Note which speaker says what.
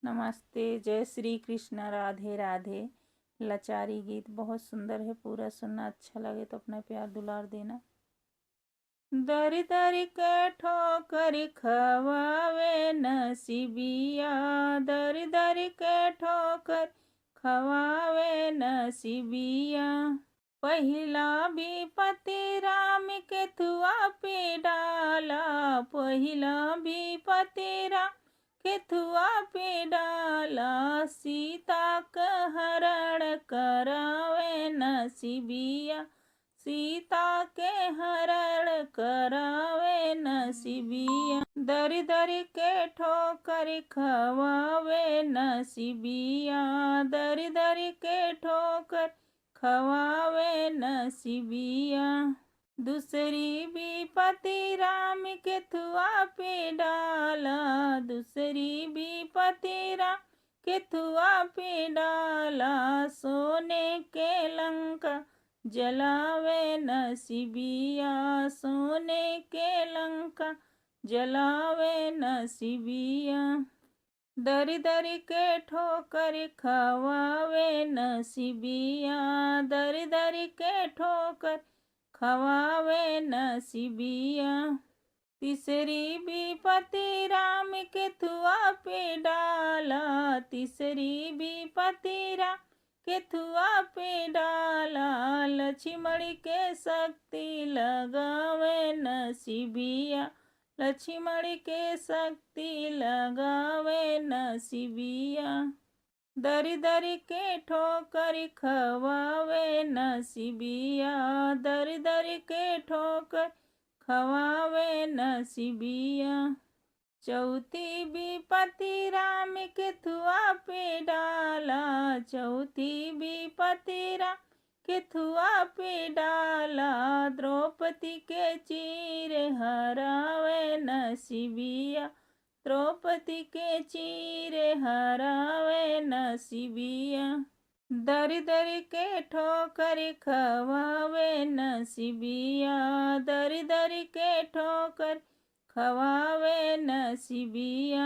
Speaker 1: नमस्ते, जय श्री कृष्ण, राधे राधे। लाचारी गीत बहुत सुंदर है, पूरा सुनना। अच्छा लगे तो अपना प्यार दुलार देना। दर दर के ठोकर खवावे नसीबिया, दर दर के ठोकर खवावे नसीबिया। पहिला विपत्ति राम के थुआ पे डाला, पहिला विपत्ति राम केथुआ पे डाला। सीता का हरण करावे नसीबिया, सीता के हरण करावे नसीबिया। दर दर के ठोकर खवावे नसीबिया, दर दर के ठोकर खवावे नसीबिया। दूसरी विपत्ति राम केथुआ पे डाला, दूसरी विपत्ति राम केथुआ पे डाला। सोने के लंका जलावे नसीबिया, सोने के लंका जलावे नसीबिया। दर दर के ठोकर खवावे नसीबिया, दर दर के ठोकर खवावे नसीबिया। तीसरी विपत्ति राम केथुआ पे डाला, तीसरी विपत्ति राम केथुआ पे डाला। लक्ष्मण के शक्ति लगावे नसीबिया, लक्ष्मण के शक्ति लगावे नसीबिया। दर दर के ठोकर खवावे नसीबिया, दर दर के ठोकर खवावे नसीबिया। चौथी विपत्ति राम केथुआ पे डाला, चौथी विपत्ति राम केथुआ पे डाला। द्रौपदी के चीर हरावे नसीबिया, द्रौपदी के चीर हरावे नसीबिया। दर दर के ठोकर खवावे नसीबिया, दर दर के ठोकर खवावे नसीबिया।